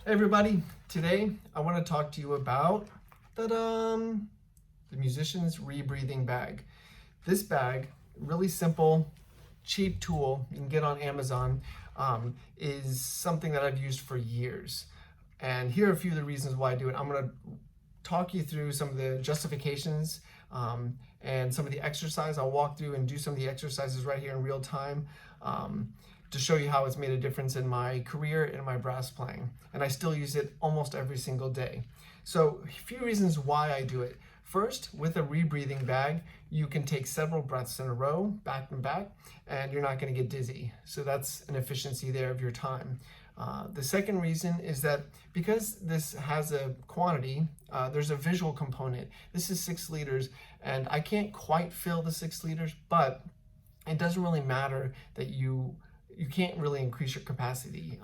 Hey everybody, today I want to talk to you about the musician's rebreathing bag. This bag, really simple, cheap tool you can get on Amazon, is something that I've used for years. And here are a few of the reasons why I do it. I'm going to talk you through some of the justifications and some of the exercise. I'll walk through and do some of the exercises right here in real time. To show you how it's made a difference in my career and my brass playing. And I still use it almost every single day. So a few reasons why I do it. First, with a rebreathing bag, you can take several breaths in a row, back and back, and you're not going to get dizzy. So that's an efficiency there of your time. The second reason is that because this has a quantity, there's a visual component. This is 6 liters, and I can't quite fill the 6 liters, but it doesn't really matter that you can't really increase your capacity.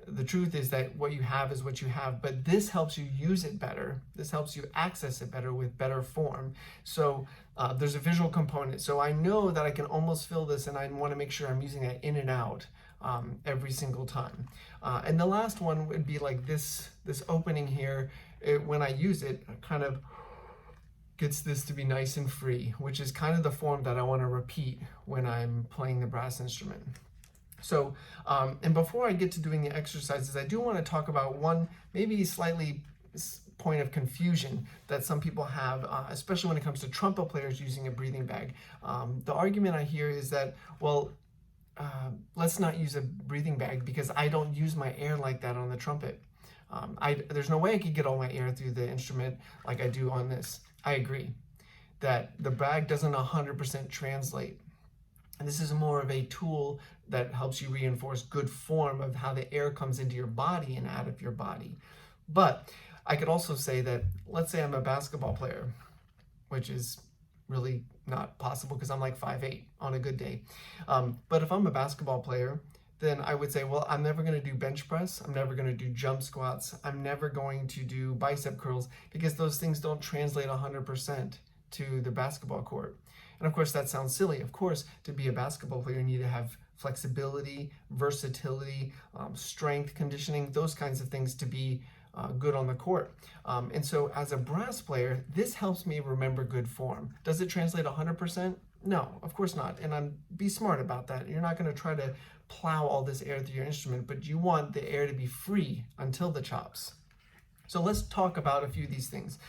The truth is that what you have is what you have, but this helps you use it better. This helps you access it better with better form. So there's a visual component. So I know that I can almost fill this, and I want to make sure I'm using that in and out every single time. And the last one would be like this opening here. When I use it, kind of gets this to be nice and free, which is kind of the form that I want to repeat when I'm playing the brass instrument. So, and before I get to doing the exercises, I do want to talk about one maybe slightly point of confusion that some people have, especially when it comes to trumpet players using a breathing bag. The argument I hear is that, well, let's not use a breathing bag because I don't use my air like that on the trumpet. There's no way I could get all my air through the instrument like I do on this. I agree that the bag doesn't 100% translate. And this is more of a tool that helps you reinforce good form of how the air comes into your body and out of your body. But I could also say that, let's say I'm a basketball player, which is really not possible because I'm like 5'8" on a good day. But if I'm a basketball player, then I would say, well, I'm never going to do bench press. I'm never going to do jump squats. I'm never going to do bicep curls because those things don't translate 100% to the basketball court. And of course, that sounds silly. Of course, to be a basketball player, you need to have flexibility, versatility, strength, conditioning, those kinds of things to be good on the court. And so as a brass player, this helps me remember good form. Does it translate 100%? No, of course not. And be smart about that. You're not going to try to plow all this air through your instrument, but you want the air to be free until the chops. So let's talk about a few of these things.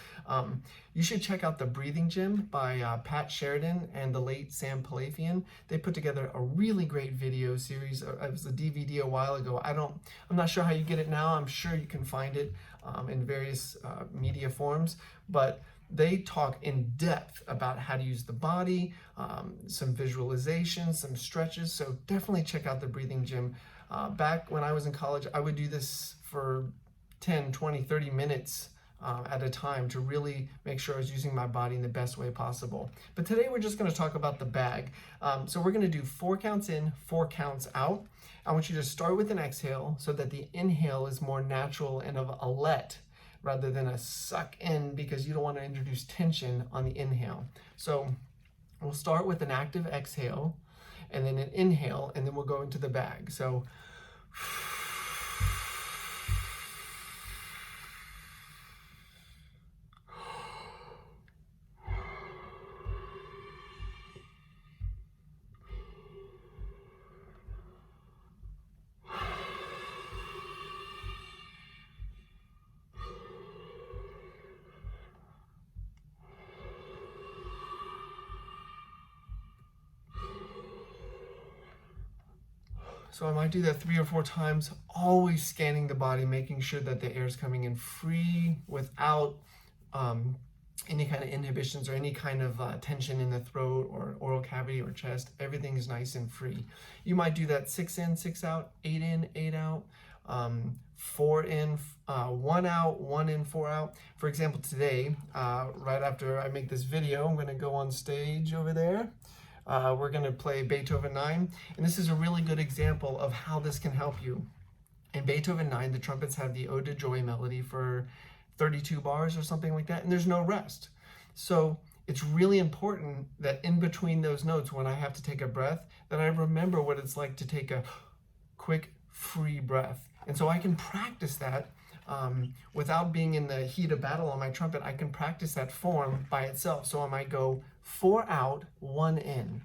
You should check out The Breathing Gym by Pat Sheridan and the late Sam Palafian. They put together a really great video series. It was a DVD a while ago. I'm not sure how you get it now. I'm sure you can find it in various media forms, but they talk in depth about how to use the body, some visualization, some stretches. So definitely check out The Breathing Gym. Back when I was in college, I would do this for 10, 20, 30 minutes at a time to really make sure I was using my body in the best way possible. But today we're just going to talk about the bag. So we're going to do 4 counts in, 4 counts out. I want you to start with an exhale so that the inhale is more natural and of a let rather than a suck in, because you don't want to introduce tension on the inhale. So we'll start with an active exhale and then an inhale, and then we'll go into the bag. So So I might do that 3 or 4 times, always scanning the body, making sure that the air is coming in free without any kind of inhibitions or any kind of tension in the throat or oral cavity or chest. Everything is nice and free. You might do that 6 in, 6 out, 8 in, 8 out, 4 in, 1 out, 1 in, 4 out. For example, today, right after I make this video, I'm going to go on stage over there. We're going to play Beethoven 9, and this is a really good example of how this can help you. In Beethoven 9, the trumpets have the Ode to Joy melody for 32 bars or something like that, and there's no rest. So it's really important that in between those notes, when I have to take a breath, that I remember what it's like to take a quick, free breath. And so I can practice that without being in the heat of battle on my trumpet. I can practice that form by itself. So I might go 4 out, 1 in.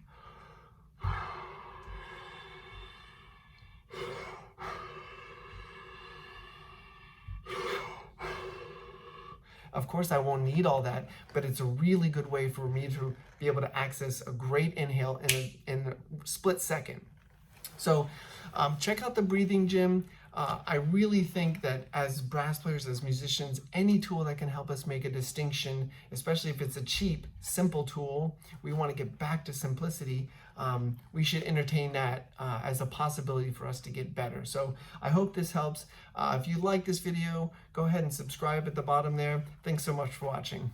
Of course, I won't need all that, but it's a really good way for me to be able to access a great inhale in a split second. So check out the breathing gym. I really think that as brass players, as musicians, any tool that can help us make a distinction, especially if it's a cheap, simple tool, we want to get back to simplicity. We should entertain that as a possibility for us to get better. So I hope this helps. If you like this video, go ahead and subscribe at the bottom there. Thanks so much for watching.